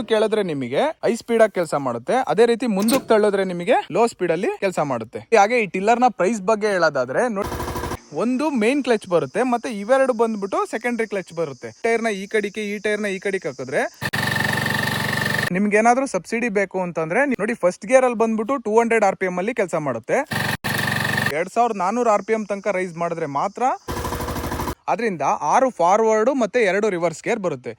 ಹಿಂದಕ್ಕೆ ಎಳೆದ್ರೆ ನಿಮಗೆ high speed ಆಗಿ ಕೆಲಸ ಮಾಡುತ್ತೆ, ಅದೇ ರೀತಿ ಮುಂದಕ್ಕೆ ತಳ್ಳಿದ್ರೆ ನಿಮಗೆ ಲೋ ಸ್ಪೀಡ್ ಅಲ್ಲಿ ಕೆಲಸ ಮಾಡುತ್ತೆ. ಹಾಗೆ ಈ ಟಿಲ್ಲರ್ ನ ಪ್ರೈಸ್ ಬಗ್ಗೆ ಹೇಳೋದಾದ್ರೆ ನೋಡಿ, ಒಂದು ಮೇನ್ ಕ್ಲಚ್ ಬರುತ್ತೆ, ಮತ್ತೆ ಇವೆರಡು ಬಂದ್ಬಿಟ್ಟು ಸೆಕೆಂಡರಿ ಕ್ಲಚ್ ಬರುತ್ತೆ. ಟೈರ್ ನ ಈ ಕಡೆಗೆ ಈ ಟೈರ್ ನ ಈ ಕಡೆಗೆ ಹಾಕಿದ್ರೆ ನಿಮ್ಗೆ ಏನಾದ್ರೂ ಸಬ್ಸಿಡಿ ಬೇಕು ಅಂತಂದ್ರೆ ನೋಡಿ, ಫಸ್ಟ್ ಗೇರ್ ಅಲ್ಲಿ ಬಂದ್ಬಿಟ್ಟು 200 RPM ಅಲ್ಲಿ ಕೆಲಸ ಮಾಡುತ್ತೆ. 2400 RPM ತನಕ ರೈಸ್ ಮಾಡಿದ್ರೆ ಮಾತ್ರ ಅದರಿಂದ 6 ಫಾರ್ವರ್ಡ್ ಮತ್ತೆ 2 ರಿವರ್ಸ್ ಗೇರ್ ಬರುತ್ತೆ.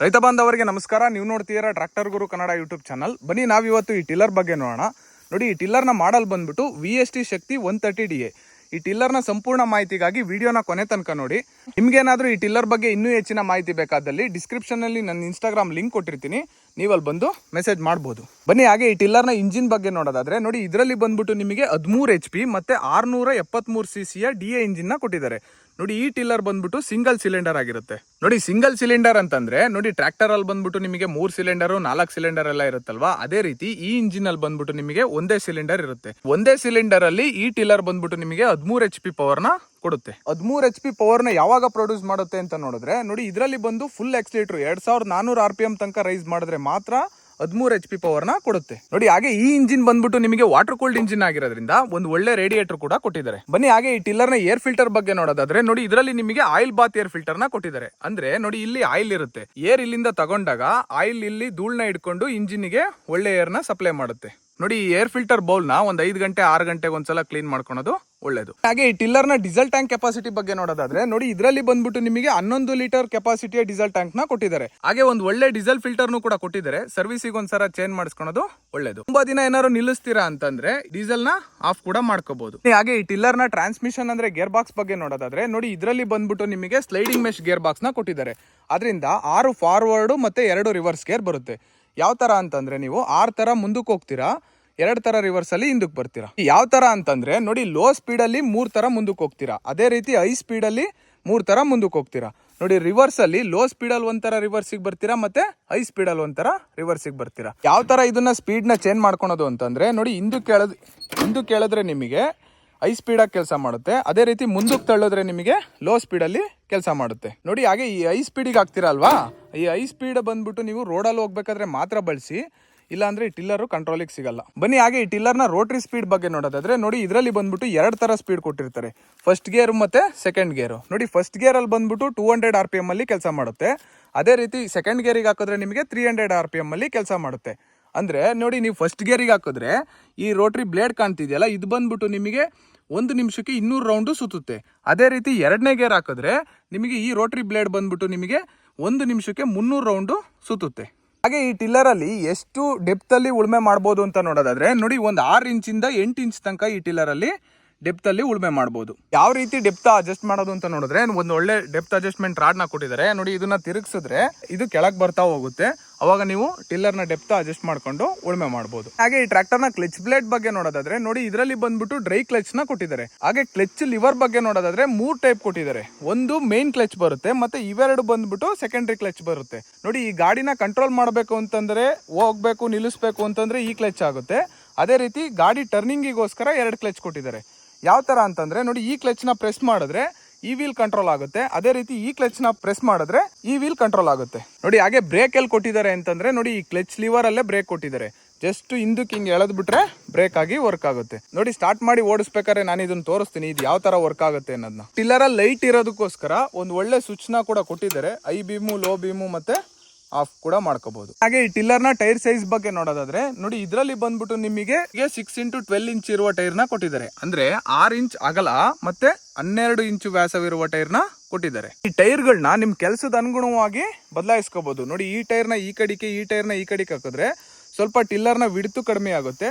ರೈತ ಬಾಂಧವರಿಗೆ ನಮಸ್ಕಾರ, ನೀವು ನೋಡ್ತೀರಾ ಟ್ರ್ಯಾಕ್ಟರ್ ಗುರು ಕನ್ನಡ ಯೂಟ್ಯೂಬ್ ಚಾನಲ್. ಬನ್ನಿ ನಾವಿವತ್ತು ಈ ಟಿಲ್ಲರ್ ಬಗ್ಗೆ ನೋಡೋಣ. ನೋಡಿ, ಈ ಟಿಲ್ಲರ್ನ ಮಾಡಲ್ ಬಂದ್ಬಿಟ್ಟು VST ಶಕ್ತಿ 130DA. ಈ ಟಿಲ್ಲರ್ನ ಸಂಪೂರ್ಣ ಮಾಹಿತಿಗಾಗಿ ವಿಡಿಯೋನ ಕೊನೆ ತನಕ ನೋಡಿ. ನಿಮ್ಗೇನಾದ್ರೂ ಈ ಟಿಲ್ಲರ್ ಬಗ್ಗೆ ಇನ್ನೂ ಹೆಚ್ಚಿನ ಮಾಹಿತಿ ಬೇಕಾದಲ್ಲಿ ಡಿಸ್ಕ್ರಿಪ್ಷನ್ ಅಲ್ಲಿ ನನ್ನ ಇನ್ಸ್ಟಾಗ್ರಾಮ್ ಲಿಂಕ್ ಕೊಟ್ಟಿರ್ತೀನಿ, ನೀವಲ್ಲಿ ಬಂದು ಮೆಸೇಜ್ ಮಾಡಬಹುದು. ಬನ್ನಿ ಹಾಗೆ ಈ ಟಿಲ್ಲರ್ನ ಇಂಜಿನ್ ಬಗ್ಗೆ ನೋಡೋದಾದ್ರೆ ನೋಡಿ, ಇದರಲ್ಲಿ ಬಂದ್ಬಿಟ್ಟು ನಿಮಗೆ 13 HP ಮತ್ತೆ 673 cc DA ಇಂಜಿನ್ ನ ಕೊಟ್ಟಿದ್ದಾರೆ. ನೋಡಿ, ಈ ಟಿಲ್ಲರ್ ಬಂದ್ಬಿಟ್ಟು ಸಿಂಗಲ್ ಸಿಲಿಂಡರ್ ಆಗಿರುತ್ತೆ. ನೋಡಿ, ಸಿಂಗಲ್ ಸಿಲಿಂಡರ್ ಅಂತಂದ್ರೆ ನೋಡಿ, ಟ್ರ್ಯಾಕ್ಟರ್ ಅಲ್ಲಿ ಬಂದ್ಬಿಟ್ಟು ನಿಮಗೆ 3 ಸಿಲಿಂಡರ್ 4 ಸಿಲಿಂಡರ್ ಎಲ್ಲ ಇರುತ್ತಲ್ವಾ, ಅದೇ ರೀತಿ ಈ ಇಂಜಿನ್ ಅಲ್ಲಿ ಬಂದ್ಬಿಟ್ಟು ನಿಮಗೆ ಒಂದೇ ಸಿಲಿಂಡರ್ ಇರುತ್ತೆ. ಒಂದೇ ಸಿಲಿಂಡರ್ ಅಲ್ಲಿ ಈ ಟಿಲ್ಲರ್ ಬಂದ್ಬಿಟ್ಟು ನಿಮಗೆ 13 HP ಪವರ್ ನ ಕೊಡುತ್ತೆ. 13 HP ಪವರ್ ನ ಯಾವಾಗ ಪ್ರೊಡ್ಯೂಸ್ ಮಾಡುತ್ತೆ ಅಂತ ನೋಡಿದ್ರೆ ನೋಡಿ, ಇದರಲ್ಲಿ ಬಂದು ಫುಲ್ ಎಕ್ಸಿಲೇಟರ್ 2400 RPM ತನಕ ರೈಸ್ ಮಾಡಿದ್ರೆ ಮಾತ್ರ 13 HP ಪವರ್ ನ ಕೊಡುತ್ತೆ. ನೋಡಿ, ಹಾಗೆ ಈ ಇಂಜಿನ್ ಬಂದ್ಬಿಟ್ಟು ನಿಮಗೆ ವಾಟರ್ ಕೂಲ್ಡ್ ಇಂಜಿನ್ ಆಗಿರೋದ್ರಿಂದ ಒಂದು ಒಳ್ಳೆ ರೇಡಿಯೇಟರ್ ಕೂಡ ಕೊಟ್ಟಿದ್ದಾರೆ. ಬನ್ನಿ ಹಾಗೆ ಈ ಟಿಲ್ಲರ್ ನ ಏರ್ ಫಿಲ್ಟರ್ ಬಗ್ಗೆ ನೋಡೋದಾದ್ರೆ ನೋಡಿ, ಇದರಲ್ಲಿ ನಿಮಗೆ ಆಯಿಲ್ ಬಾತ್ ಏರ್ ಫಿಲ್ಟರ್ ನ ಕೊಟ್ಟಿದ್ದಾರೆ. ಅಂದ್ರೆ ನೋಡಿ, ಇಲ್ಲಿ ಆಯಿಲ್ ಇರುತ್ತೆ, ಏರ್ ಇಲ್ಲಿಂದ ತಗೊಂಡಾಗ ಆಯಿಲ್ ಇಲ್ಲಿ ಧೂಳ್ನ ಇಟ್ಕೊಂಡು ಇಂಜಿನ್ ಗೆ ಒಳ್ಳೆ ಏರ್ ನ ಸಪ್ಲೈ ಮಾಡುತ್ತೆ. ನೋಡಿ, ಈ ಏರ್ ಫಿಲ್ಟರ್ ಬೌಲ್ ನ ಒಂದು 5 ಗಂಟೆ 6 ಗಂಟೆಗೆ ಒಂದ್ಸಲ ಕ್ಲೀನ್ ಮಾಡ್ಕೊಳೋದು ಒಳ್ಳೇದು. ಹಾಗೆ ಈ ಟಿಲ್ಲರ್ ನ ಡೀಸೆಲ್ ಟ್ಯಾಂಕ್ ಕೆಪಾಸಿಟಿ ಬಗ್ಗೆ ನೋಡೋದಾದ್ರೆ ನೋಡಿ, ಇದರಲ್ಲಿ ಬಂದ್ಬಿಟ್ಟು ನಿಮಗೆ 11 ಲೀಟರ್ ಕೆಪಾಸಿಟಿಯ ಡೀಸೆಲ್ ಟ್ಯಾಂಕ್ ನ ಕೊಟ್ಟಿದ್ದಾರೆ. ಹಾಗೆ ಒಂದು ಒಳ್ಳೆ ಡೀಸೆಲ್ ಫಿಲ್ಟರ್ ನು ಕೂಡ ಕೊಟ್ಟಿದ್ದಾರೆ. ಸರ್ವಿಸಿಗೆ ಒಂದ್ಸಲ ಚೇಂಜ್ ಮಾಡಿಸ್ಕೊಳೋದು ಒಳ್ಳೇದು. ತುಂಬಾ ದಿನ ಏನಾದ್ರು ನಿಲ್ಲಿಸ್ತೀರಾ ಅಂತಂದ್ರೆ ಡೀಸೆಲ್ ನ ಆಫ್ ಕೂಡ ಮಾಡ್ಕೋಬಹುದು. ಹಾಗೆ ಈ ಟಿಲ್ಲರ್ ನ ಟ್ರಾನ್ಸ್ಮಿಷನ್ ಅಂದ್ರೆ ಗೇರ್ ಬಾಕ್ಸ್ ಬಗ್ಗೆ ನೋಡೋದಾದ್ರೆ ನೋಡಿ, ಇದರಲ್ಲಿ ಬಂದ್ಬಿಟ್ಟು ನಿಮಗೆ ಸ್ಲೈಡಿಂಗ್ ಮೆಶ್ ಗೇರ್ ಬಾಕ್ಸ್ ನ ಕೊಟ್ಟಿದ್ದಾರೆ. ಅದರಿಂದ 6 ಫಾರ್ವರ್ಡ್ ಮತ್ತೆ 2 ರಿವರ್ಸ್ ಗೇರ್ ಬರುತ್ತೆ. ಯಾವ ತರ ಅಂತಂದ್ರೆ ನೀವು 6 ತರ ಮುಂದಕ್ಕೆ ಹೋಗ್ತೀರಾ, 2 ತರ ರಿವರ್ಸ್ ಅಲ್ಲಿ ಹಿಂದಕ್ಕೆ ಬರ್ತೀರಾ. ಯಾವ ತರ ಅಂತಂದ್ರೆ ನೋಡಿ, ಲೋ ಸ್ಪೀಡ್ ಅಲ್ಲಿ 3 ತರ ಮುಂದಕ್ಕೆ ಹೋಗ್ತೀರಾ, ಅದೇ ರೀತಿ ಹೈ ಸ್ಪೀಡ್ ಅಲ್ಲಿ 3 ತರ ಮುಂದಕ್ಕೆ ಹೋಗ್ತೀರಾ. ನೋಡಿ, ರಿವರ್ಸ್ ಅಲ್ಲಿ ಲೋ ಸ್ಪೀಡ್ ಅಲ್ಲಿ ಒಂಥರ ರಿವರ್ಸಿಗೆ ಬರ್ತೀರಾ, ಮತ್ತೆ ಹೈ ಸ್ಪೀಡ್ ಅಲ್ಲಿ ಒಂಥರ ರಿವರ್ಸಿಗೆ ಬರ್ತೀರಾ. ಯಾವ ತರ ಇದನ್ನ ಸ್ಪೀಡ್ ನ ಚೇಂಜ್ ಮಾಡ್ಕೊಳೋದು ಅಂತಂದ್ರೆ ನೋಡಿ, ಹಿಂದಕ್ಕೆ ಕೇಳಿದ್ರೆ ನಿಮಗೆ ಹೈ ಸ್ಪೀಡ್ ಆಗಿ ಕೆಲಸ ಮಾಡುತ್ತೆ, ಅದೇ ರೀತಿ ಮುಂದಕ್ಕೆ ತಳ್ಳಿದ್ರೆ ನಿಮಗೆ ಲೋ ಸ್ಪೀಡ್ ಅಲ್ಲಿ ಕೆಲಸ ಮಾಡುತ್ತೆ. ನೋಡಿ, ಹಾಗೆ ಈ ಹೈ ಸ್ಪೀಡಿಗೆ ಹಾಕ್ತೀರಾ ಅಲ್ವಾ, ಈ ಹೈ ಸ್ಪೀಡ್ ಬಂದ್ಬಿಟ್ಟು ನೀವು ರೋಡಲ್ಲಿ ಹೋಗ್ಬೇಕಾದ್ರೆ ಮಾತ್ರ ಬಳಸಿ, ಇಲ್ಲ ಅಂದ್ರೆ ಈ ಟಿಲ್ಲರ್ ಕಂಟ್ರೋಲಿಗೆ ಸಿಗಲ್ಲ. ಬನ್ನಿ ಹಾಗೆ ಈ ಟಿಲ್ಲರ್ ನ ರೋಟರಿ ಸ್ಪೀಡ್ ಬಗ್ಗೆ ನೋಡೋದಾದ್ರೆ ನೋಡಿ, ಇದರಲ್ಲಿ ಬಂದ್ಬಿಟ್ಟು 2 ತರ ಸ್ಪೀಡ್ ಕೊಟ್ಟಿರ್ತಾರೆ, ಫಸ್ಟ್ ಗೇರ್ ಮತ್ತೆ ಸೆಕೆಂಡ್ ಗೇರ್. ನೋಡಿ, ಫಸ್ಟ್ ಗೇರ್ ಅಲ್ಲಿ ಬಂದ್ಬಿಟ್ಟು 200 RPM ಅಲ್ಲಿ ಕೆಲಸ ಮಾಡುತ್ತೆ, ಅದೇ ರೀತಿ ಸೆಕೆಂಡ್ ಗೇರಿಗೆ ಹಾಕಿದ್ರೆ ನಿಮಗೆ 300 RPM ಅಲ್ಲಿ ಕೆಲಸ ಮಾಡುತ್ತೆ. ಅಂದ್ರೆ ನೋಡಿ, ನೀವು ಫಸ್ಟ್ ಗೇರಿಗೆ ಹಾಕಿದ್ರೆ ಈ ರೋಟರಿ ಬ್ಲೇಡ್ ಕಾಣ್ತಿದೆಯಲ್ಲ, ಇದು ಬಂದ್ಬಿಟ್ಟು ನಿಮಗೆ 1 ನಿಮಿಷಕ್ಕೆ 200 ರೌಂಡ್ ಸುತ್ತುತ್ತೆ. ಅದೇ ರೀತಿ 2ನೇ ಗೇರ್ ಹಾಕಿದ್ರೆ ನಿಮಗೆ ಈ ರೋಟರಿ ಬ್ಲೇಡ್ ಬಂದ್ಬಿಟ್ಟು ನಿಮಗೆ 1 ನಿಮಿಷಕ್ಕೆ 300 ರೌಂಡ್ ಸುತ್ತುತ್ತೆ. ಹಾಗೆ ಈ ಟಿಲ್ಲರ್ ಅಲ್ಲಿ ಎಷ್ಟು ಡೆಪ್ತ್ ಅಲ್ಲಿ ಉಳುಮೆ ಮಾಡಬಹುದು ಅಂತ ನೋಡೋದಾದ್ರೆ ನೋಡಿ, ಒಂದು 6 ಇಂಚಿಂದ 8 ಇಂಚ್ ತನಕ ಈ ಟಿಲ್ಲರ್ ಅಲ್ಲಿ ಡೆಪ್ತ್ ಅಲ್ಲಿ ಉಳುಮೆ ಮಾಡಬಹುದು. ಯಾವ ರೀತಿ ಡೆಪ್ತ್ ಅಡ್ಜಸ್ಟ್ ಮಾಡೋದು ಅಂತ ನೋಡಿದ್ರೆ ಒಂದು ಒಳ್ಳೆ ಡೆಪ್ತ್ ಅಡ್ಜಸ್ಟ್ಮೆಂಟ್ ರಾಡ್ ನ ಕೊಟ್ಟಿದ್ದಾರೆ. ನೋಡಿ, ಇದನ್ನ ತಿರುಗಿಸಿದ್ರೆ ಇದು ಕೆಳಗೆ ಬರ್ತಾ ಹೋಗುತ್ತೆ, ಅವಾಗ ನೀವು ಟಿಲ್ಲರ್ ನ ಡೆಪ್ತ್ ಅಡ್ಜಸ್ಟ್ ಮಾಡ್ಕೊಂಡು ಉಳುಮೆ ಮಾಡಬಹುದು. ಹಾಗೆ ಈ ಟ್ರ್ಯಾಕ್ಟರ್ ನ ಕ್ಲಚ್ ಬ್ಲೇಡ್ ಬಗ್ಗೆ ನೋಡೋದಾದ್ರೆ ನೋಡಿ, ಇದರಲ್ಲಿ ಬಂದ್ಬಿಟ್ಟು ಡ್ರೈ ಕ್ಲಚ್ ನ ಕೊಟ್ಟಿದ್ದಾರೆ. ಹಾಗೆ ಕ್ಲಚ್ ಲಿವರ್ ಬಗ್ಗೆ ನೋಡೋದಾದ್ರೆ 3 ಟೈಪ್ ಕೊಟ್ಟಿದ್ದಾರೆ. ಒಂದು ಮೇನ್ ಕ್ಲಚ್ ಬರುತ್ತೆ, ಮತ್ತೆ ಇವೆರಡು ಬಂದ್ಬಿಟ್ಟು ಸೆಕೆಂಡರಿ ಕ್ಲಚ್ ಬರುತ್ತೆ. ನೋಡಿ, ಈ ಗಾಡಿನ ಕಂಟ್ರೋಲ್ ಮಾಡಬೇಕು ಅಂತಂದ್ರೆ, ಹೋಗ್ಬೇಕು ನಿಲ್ಲಿಸಬೇಕು ಅಂತಂದ್ರೆ ಈ ಕ್ಲಚ್ ಆಗುತ್ತೆ. ಅದೇ ರೀತಿ ಗಾಡಿ ಟರ್ನಿಂಗಿಗೋಸ್ಕರ 2 ಕ್ಲಚ್ ಕೊಟ್ಟಿದ್ದಾರೆ. ಯಾವ ತರ ಅಂತಂದ್ರೆ ನೋಡಿ, ಈ ಕ್ಲಚ್ ನ ಪ್ರೆಸ್ ಮಾಡಿದ್ರೆ ಈ ವೀಲ್ ಕಂಟ್ರೋಲ್ ಆಗುತ್ತೆ, ಅದೇ ರೀತಿ ಈ ಕ್ಲಚ್ ನ ಪ್ರೆಸ್ ಮಾಡಿದ್ರೆ ಈ ವೀಲ್ ಕಂಟ್ರೋಲ್ ಆಗುತ್ತೆ. ನೋಡಿ, ಹಾಗೆ ಬ್ರೇಕ್ ಎಲ್ಲಿ ಕೊಟ್ಟಿದ್ದಾರೆ ಅಂತಂದ್ರೆ ನೋಡಿ, ಈ ಕ್ಲಚ್ ಲಿವರ್ ಅಲ್ಲೇ ಬ್ರೇಕ್ ಕೊಟ್ಟಿದ್ದಾರೆ. ಜಸ್ಟ್ ಹಿಂದಕ್ಕೆ ಹಿಂಗೆ ಎಳೆದ್ ಬಿಟ್ರೆ ಬ್ರೇಕ್ ಆಗಿ ವರ್ಕ್ ಆಗುತ್ತೆ. ನೋಡಿ, ಸ್ಟಾರ್ಟ್ ಮಾಡಿ ಓಡಿಸ್ಬೇಕಾದ್ರೆ ನಾನು ಇದನ್ನ ತೋರಿಸ್ತೀನಿ, ಇದು ಯಾವ ತರ ವರ್ಕ್ ಆಗುತ್ತೆ ಅನ್ನೋದನ್ನ. ಟಿಲ್ಲರ್ ಅಲ್ಲಿ ಲೈಟ್ ಇರೋದಕ್ಕೋಸ್ಕರ ಒಂದು ಒಳ್ಳೆ ಸ್ವಿಚ್ ನ ಕೂಡ ಕೊಟ್ಟಿದ್ದಾರೆ, ಹೈ ಬೀಮು, ಲೋ ಬೀಮು ಮತ್ತೆ ಆಫ್ ಕೂಡ ಮಾಡ್ಕೋಬಹುದು. ಹಾಗೆ ಈ ಟಿಲ್ಲರ್ ನ ಟೈರ್ ಸೈಜ್ ಬಗ್ಗೆ ನೋಡೋದಾದ್ರೆ ನೋಡಿ, ಇದರಲ್ಲಿ ಬಂದ್ಬಿಟ್ಟು ನಿಮಗೆ 6x12 ಇಂಚ್ ಇರುವ ಟೈರ್ ನ ಕೊಟ್ಟಿದ್ದಾರೆ. ಅಂದ್ರೆ 6 ಇಂಚ್ ಅಗಲ ಮತ್ತೆ 12 ಇಂಚು ವ್ಯಾಸವಿರುವ ಟೈರ್ ನ ಕೊಟ್ಟಿದ್ದಾರೆ. ಈ ಟೈರ್ ಗಳನ್ನ ನಿಮ್ ಕೆಲಸದ ಅನುಗುಣವಾಗಿ ಬದಲಾಯಿಸ್ಕೋಬಹುದು. ನೋಡಿ, ಈ ಟೈರ್ ನ ಈ ಕಡೆಗೆ, ಈ ಟೈರ್ ನ ಈ ಕಡೆಗೆ ಹಾಕಿದ್ರೆ ಸ್ವಲ್ಪ ಟಿಲ್ಲರ್ ನ ವಿಡ್ತು ಕಡಿಮೆ ಆಗುತ್ತೆ.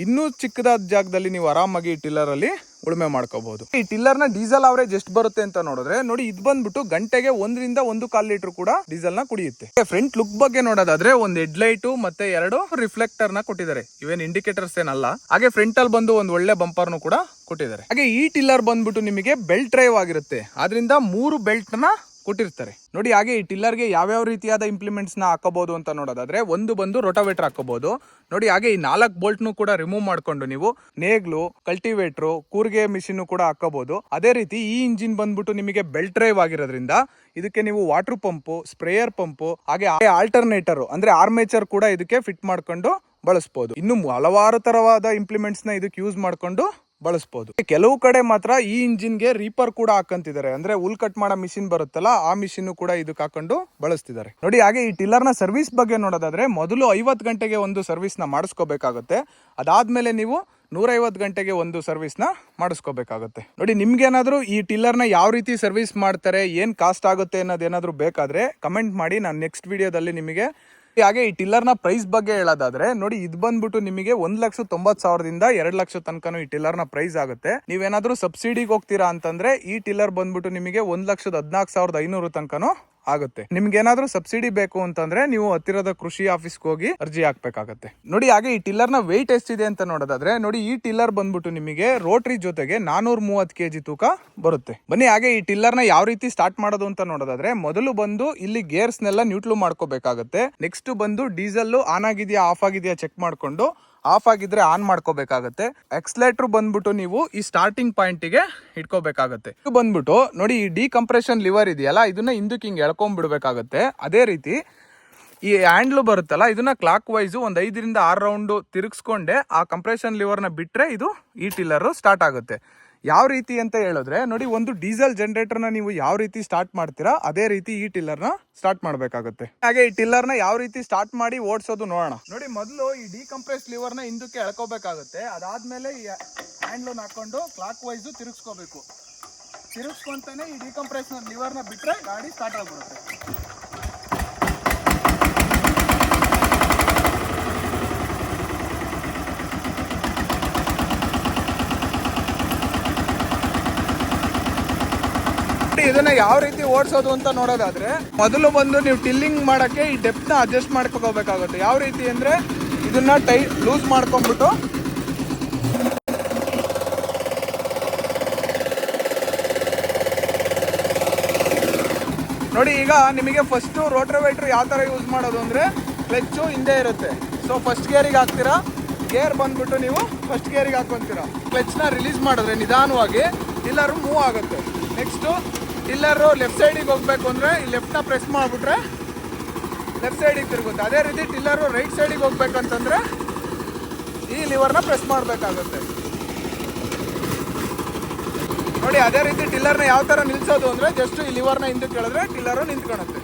ಇನ್ನೂ ಚಿಕ್ಕದಾದ ಜಾಗದಲ್ಲಿ ನೀವು ಆರಾಮಾಗಿ ಈ ಟಿಲ್ಲರ್ ಅಲ್ಲಿ ಉಳುಮೆ ಮಾಡ್ಕೋಬಹುದು. ಈ ಟಿಲ್ಲರ್ ನ ಡೀಸೆಲ್ ಅವರೇಜ್ ಎಷ್ಟು ಬರುತ್ತೆ ಅಂತ ನೋಡಿದ್ರೆ ನೋಡಿ, ಇದು ಬಂದ್ಬಿಟ್ಟು ಗಂಟೆಗೆ 1 ರಿಂದ 1.25 ಲೀಟರ್ ಕೂಡ ಡೀಸೆಲ್ ನ ಕುಡಿಯುತ್ತೆ. ಫ್ರಂಟ್ ಲುಕ್ ಬಗ್ಗೆ ನೋಡೋದಾದ್ರೆ ಒಂದು ಹೆಡ್ ಲೈಟ್ ಮತ್ತೆ 2 ರಿಫ್ಲೆಕ್ಟರ್ ನ ಕೊಟ್ಟಿದ್ದಾರೆ, ಇವೇನ್ ಇಂಡಿಕೇಟರ್ಸ್ ಏನಲ್ಲ. ಹಾಗೆ ಫ್ರಂಟ್ ಅಲ್ಲಿ ಬಂದು ಒಂದು ಒಳ್ಳೆ ಬಂಪರ್ ನು ಕೂಡ ಕೊಟ್ಟಿದ್ದಾರೆ. ಹಾಗೆ ಈ ಟಿಲ್ಲರ್ ಬಂದ್ಬಿಟ್ಟು ನಿಮಗೆ ಬೆಲ್ಟ್ ಡ್ರೈವ್ ಆಗಿರುತ್ತೆ, ಆದ್ರಿಂದ 3 ಬೆಲ್ಟ್ ನ ಕೊಟ್ಟಿರ್ತಾರೆ ನೋಡಿ. ಹಾಗೆ ಈ ಟಿಲ್ಲರ್ಗೆ ಯಾವ್ಯಾವ ರೀತಿಯಾದ ಇಂಪ್ಲಿಮೆಂಟ್ಸ್ ನ ಹಾಕಬಹುದು ಅಂತ ನೋಡೋದಾದ್ರೆ, ಒಂದು ಬಂದು ರೋಟಾವೇಟರ್ ಹಾಕೋಬಹುದು ನೋಡಿ. ಹಾಗೆ ಈ 4 ಬೋಲ್ಟ್ನು ಕೂಡ ರಿಮೂವ್ ಮಾಡ್ಕೊಂಡು ನೀವು ನೇಗ್ಲು, ಕಲ್ಟಿವೇಟ್ರು, ಕೂರ್ಗೆ ಮಿಷಿನ್ ಕೂಡ ಹಾಕೋಬಹುದು. ಅದೇ ರೀತಿ ಈ ಇಂಜಿನ್ ಬಂದ್ಬಿಟ್ಟು ನಿಮಗೆ ಬೆಲ್ಟ್ ಡ್ರೈವ್ ಆಗಿರೋದ್ರಿಂದ ಇದಕ್ಕೆ ನೀವು ವಾಟರ್ ಪಂಪು, ಸ್ಪ್ರೇಯರ್ ಪಂಪು, ಹಾಗೆ ಆಲ್ಟರ್ನೇಟರ್ ಅಂದ್ರೆ ಆರ್ಮೇಚರ್ ಕೂಡ ಇದಕ್ಕೆ ಫಿಟ್ ಮಾಡ್ಕೊಂಡು ಬಳಸಬಹುದು. ಇನ್ನು ಹಲವಾರು ತರವಾದ ಇಂಪ್ಲಿಮೆಂಟ್ಸ್ ನ ಇದಕ್ಕೆ ಯೂಸ್ ಮಾಡ್ಕೊಂಡು ಬಳಸಬಹುದು. ಕೆಲವು ಕಡೆ ಮಾತ್ರ ಈ ಇಂಜಿನ್ ಗೆ ರೀಪರ್ ಕೂಡ ಹಾಕಂತಿದ್ದಾರೆ, ಅಂದ್ರೆ ಹುಲ್ ಕಟ್ ಮಾಡೋ ಮಿಷಿನ್ ಬರುತ್ತಲ್ಲ, ಆ ಮಿಷಿನ್ ಕೂಡ ಇದಕ್ಕೆ ಹಾಕೊಂಡು ಬಳಸ್ತಿದ್ದಾರೆ ನೋಡಿ. ಹಾಗೆ ಈ ಟಿಲ್ಲರ್ ನ ಸರ್ವಿಸ್ ಬಗ್ಗೆ ನೋಡೋದಾದ್ರೆ, ಮೊದಲು 50 ಗಂಟೆಗೆ ಒಂದು ಸರ್ವಿಸ್ ನ ಮಾಡಿಸ್ಕೋಬೇಕಾಗುತ್ತೆ. ಅದಾದ್ಮೇಲೆ ನೀವು 150 ಗಂಟೆಗೆ ಒಂದು ಸರ್ವಿಸ್ ನ ಮಾಡಿಸ್ಕೋಬೇಕಾಗುತ್ತೆ ನೋಡಿ. ನಿಮ್ಗೇನಾದ್ರೂ ಈ ಟಿಲ್ಲರ್ ನ ಯಾವ ರೀತಿ ಸರ್ವಿಸ್ ಮಾಡ್ತಾರೆ, ಏನ್ ಕಾಸ್ಟ್ ಆಗುತ್ತೆ ಅನ್ನೋದೇನಾದ್ರೂ ಬೇಕಾದ್ರೆ ಕಮೆಂಟ್ ಮಾಡಿ, ನಾನು ನೆಕ್ಸ್ಟ್ ವಿಡಿಯೋದಲ್ಲಿ ನಿಮಗೆ. ಹಾಗೆ ಈ ಟಿಲ್ಲರ್ ನ ಪ್ರೈಸ್ ಬಗ್ಗೆ ಹೇಳೋದಾದ್ರೆ ನೋಡಿ, ಇದು ಬಂದ್ಬಿಟ್ಟು ನಿಮಗೆ 1,90,000ದಿಂದ 2 ಲಕ್ಷ ತನಕನೂ ಈ ಟಿಲ್ಲರ್ ನ ಪ್ರೈಸ್ ಆಗುತ್ತೆ. ನೀವೇನಾದ್ರೂ ಸಬ್ಸಿಡಿಗೆ ಹೋಗ್ತೀರಾ ಅಂತಂದ್ರೆ ಈ ಟಿಲ್ಲರ್ ಬಂದ್ಬಿಟ್ಟು ನಿಮಗೆ 1,14,500 ತನಕನೂ ಆಗುತ್ತೆ. ನಿಮ್ಗೆ ಏನಾದ್ರೂ ಸಬ್ಸಿಡಿ ಬೇಕು ಅಂತಂದ್ರೆ ನೀವು ಹತ್ತಿರದ ಕೃಷಿ ಆಫೀಸ್ಗೆ ಹೋಗಿ ಅರ್ಜಿ ಹಾಕ್ಬೇಕಾಗತ್ತೆ ನೋಡಿ. ಹಾಗೆ ಈ ಟಿಲ್ಲರ್ ನ ವೆಯ್ಟ್ ಎಷ್ಟಿದೆ ಅಂತ ನೋಡೋದಾದ್ರೆ ನೋಡಿ, ಈ ಟಿಲ್ಲರ್ ಬಂದ್ಬಿಟ್ಟು ನಿಮಗೆ ರೋಟರಿ ಜೊತೆಗೆ 430 kg ತೂಕ ಬರುತ್ತೆ. ಬನ್ನಿ ಹಾಗೆ ಈ ಟಿಲ್ಲರ್ ನ ಯಾವ ರೀತಿ ಸ್ಟಾರ್ಟ್ ಮಾಡೋದು ಅಂತ ನೋಡೋದಾದ್ರೆ, ಮೊದಲು ಬಂದು ಇಲ್ಲಿ ಗೇರ್ಸ್ ನೆಲ್ಲ ನ್ಯೂಟ್ಲು ಮಾಡ್ಕೋಬೇಕಾಗತ್ತೆ. ನೆಕ್ಸ್ಟ್ ಬಂದು ಡೀಸೆಲ್ ಆನ್ ಆಗಿದೆಯಾ ಆಫ್ ಆಗಿದೆಯಾ ಚೆಕ್ ಮಾಡ್ಕೊಂಡು, ಆಫ್ ಆಗಿದ್ರೆ ಆನ್ ಮಾಡ್ಕೋಬೇಕಾಗತ್ತೆ. ಎಕ್ಸ್ಲೇಟರ್ ಬಂದ್ಬಿಟ್ಟು ನೀವು ಈ ಸ್ಟಾರ್ಟಿಂಗ್ ಪಾಯಿಂಟ್ ಗೆ ಇಟ್ಕೋಬೇಕಾಗತ್ತೆ. ಇದು ಬಂದ್ಬಿಟ್ಟು ನೋಡಿ, ಈ ಡಿಕಂಪ್ರೆಷನ್ ಲಿವರ್ ಇದೆಯಲ್ಲ, ಇದನ್ನ ಹಿಂದಕ್ಕೆ ಹಿಂಗೆ ಎಳ್ಕೊಂಡ್ಬಿಡ್ಬೇಕಾಗತ್ತೆ. ಅದೇ ರೀತಿ ಈ ಹ್ಯಾಂಡ್ಲು ಬರುತ್ತಲ್ಲ, ಇದನ್ನ ಕ್ಲಾಕ್ ವೈಸ್ ಒಂದು 5ರಿಂದ 6 ರೌಂಡ್ ತಿರುಗಿಸ್ಕೊಂಡೆ ಆ ಕಂಪ್ರೆಷನ್ ಲಿವರ್ ನ ಬಿಟ್ರೆ ಇದು ಈ ಟಿಲ್ಲರ್ ಸ್ಟಾರ್ಟ್ ಆಗುತ್ತೆ. ಯಾವ ರೀತಿ ಅಂತ ಹೇಳಿದ್ರೆ ನೋಡಿ, ಒಂದು ಡೀಸೆಲ್ ಜನರೇಟರ್ ನ ನೀವು ಯಾವ ರೀತಿ ಸ್ಟಾರ್ಟ್ ಮಾಡ್ತೀರಾ ಅದೇ ರೀತಿ ಈ ಟಿಲ್ಲರ್ ನ ಸ್ಟಾರ್ಟ್ ಮಾಡ್ಬೇಕಾಗುತ್ತೆ. ಹಾಗೆ ಈ ಟಿಲ್ಲರ್ ನ ಯಾವ ರೀತಿ ಸ್ಟಾರ್ಟ್ ಮಾಡಿ ಓಡಿಸೋದು ನೋಡೋಣ ನೋಡಿ. ಮೊದಲು ಈ ಡಿಕಂಪ್ರೆಸ್ ಲಿವರ್ ನ ಹಿಂದಕ್ಕೆ ಎಳ್ಕೋಬೇಕಾಗುತ್ತೆ. ಅದಾದ್ಮೇಲೆ ಈ ಹ್ಯಾಂಡ್ಲನ್ ಹಾಕೊಂಡು ಕ್ಲಾಕ್ ವೈಸ್ ತಿರುಗಿಸ್ಕೋಬೇಕು. ತಿರುಗಿಸ್ಕೊಂತಾನೆ ಈ ಡಿಕಂಪ್ರೆಸ್ ಲಿವರ್ ನ ಬಿಟ್ರೆ ಗಾಡಿ ಸ್ಟಾರ್ಟ್ ಆಗ್ಬಿಡುತ್ತೆ. ಇದನ್ನ ಯಾವ ರೀತಿ ಓಡಿಸೋದು ಅಂತ ನೋಡೋದಾದ್ರೆ, ಮೊದಲು ಬಂದು ನೀವು ಟಿಲ್ಲಿಂಗ್ ಮಾಡಕ್ಕೆ ಈ ಡೆಪ್ತ್ ನ ಅಡ್ಜಸ್ಟ್ ಮಾಡ್ಕೋಬೇಕಾಗುತ್ತೆ. ಯಾವ ರೀತಿ ಅಂದ್ರೆ, ಇದನ್ನ ಲೂಸ್ ಮಾಡ್ಕೊಂಡ್ಬಿಟ್ಟು ನೋಡಿ. ಈಗ ನಿಮಗೆ ಫಸ್ಟ್ ರೋಟೋವೇಟರ್ ಯಾವ ತರ ಯೂಸ್ ಮಾಡೋದು ಅಂದ್ರೆ, ಕ್ಲಚ್ ಹಿಂದೆ ಇರುತ್ತೆ. ಸೊ ಫಸ್ಟ್ ಗೇರಿಗೆ ಹಾಕ್ತೀರಾ, ಗೇರ್ ಬಂದ್ಬಿಟ್ಟು ನೀವು ಫಸ್ಟ್ ಗೇರಿಗೆ ಹಾಕೊಂತೀರಾ. ಕ್ಲಚ್ ನ ರಿಲೀಸ್ ಮಾಡಿದ್ರೆ ನಿಧಾನವಾಗಿ ಟಿಲ್ಲರ್ ಮೂವ್ ಆಗುತ್ತೆ. ನೆಕ್ಸ್ಟ್ ಟಿಲ್ಲರ್ ಲೆಫ್ಟ್ ಸೈಡಿಗೆ ಹೋಗ್ಬೇಕು ಅಂದ್ರೆ ಈ ಲೆಫ್ಟ್ ನ ಪ್ರೆಸ್ ಮಾಡ್ಬಿಟ್ರೆ ಲೆಫ್ಟ್ ಸೈಡಿಗೆ ತಿರುಗುತ್ತೆ. ಅದೇ ರೀತಿ ಟಿಲ್ಲರ್ ರೈಟ್ ಸೈಡಿಗೆ ಹೋಗ್ಬೇಕಂತಂದ್ರೆ ಈ ಲಿವರ್ನ ಪ್ರೆಸ್ ಮಾಡಬೇಕಾಗುತ್ತೆ ನೋಡಿ. ಅದೇ ರೀತಿ ಟಿಲ್ಲರ್ನ ಯಾವ ತರ ನಿಲ್ಸೋದು ಅಂದ್ರೆ, ಜಸ್ಟ್ ಈ ಲಿವರ್ನ ಹಿಂದಕ್ಕೆ ಹೇಳಿದ್ರೆ ಟಿಲ್ಲರ್ ನಿಂತ್ಕೊಳ್ಳುತ್ತೆ.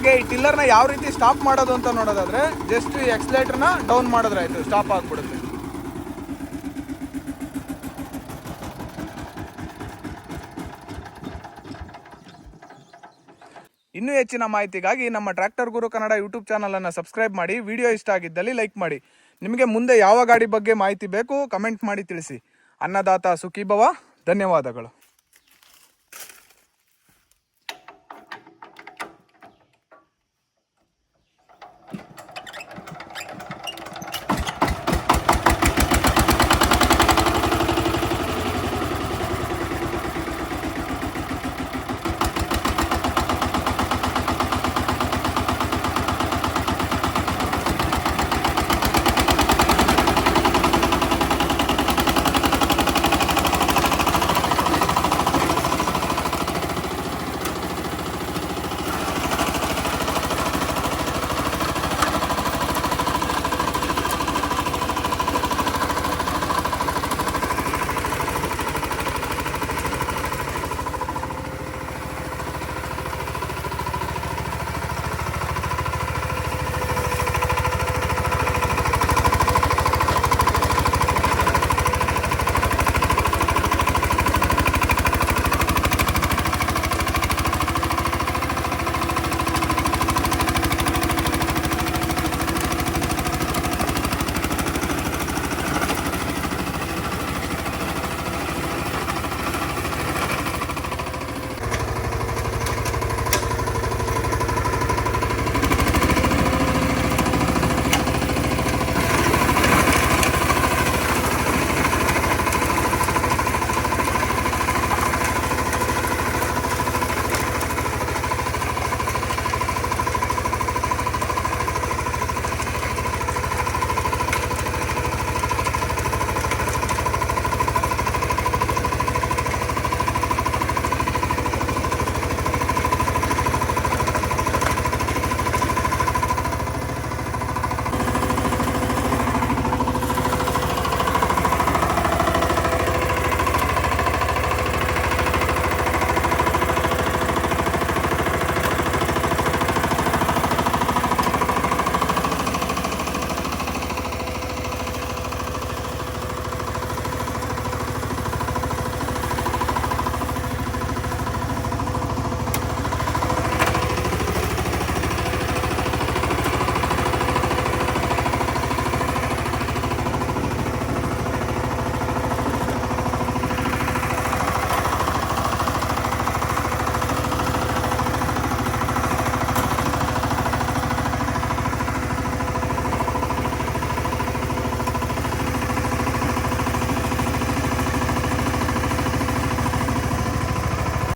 ಹಾಗೆ ಈ ಟಿಲ್ಲರ್ನ ಯಾವ ರೀತಿ ಸ್ಟಾಪ್ ಮಾಡೋದು ಅಂತ ನೋಡೋದಾದ್ರೆ, ಜಸ್ಟ್ ಈ ಎಕ್ಸಲೇಟರ್ನ ಡೌನ್ ಮಾಡಿದ್ರೆ ಆಯ್ತು, ಸ್ಟಾಪ್ ಆಗ್ಬಿಡುತ್ತೆ. ಇನ್ನೂ ಹೆಚ್ಚಿನ ಮಾಹಿತಿಗಾಗಿ ನಮ್ಮ ಟ್ರ್ಯಾಕ್ಟರ್ ಗುರು ಕನ್ನಡ ಯೂಟ್ಯೂಬ್ ಚಾನಲ್ ಅನ್ನು ಸಬ್ಸ್ಕ್ರೈಬ್ ಮಾಡಿ. ವಿಡಿಯೋ ಇಷ್ಟ ಆಗಿದ್ದಲ್ಲಿ ಲೈಕ್ ಮಾಡಿ. ನಿಮಗೆ ಮುಂದೆ ಯಾವ ಗಾಡಿ ಬಗ್ಗೆ ಮಾಹಿತಿ ಬೇಕು ಕಮೆಂಟ್ ಮಾಡಿ ತಿಳಿಸಿ. ಅನ್ನದಾತ ಸುಖೀಭವ. ಧನ್ಯವಾದಗಳು.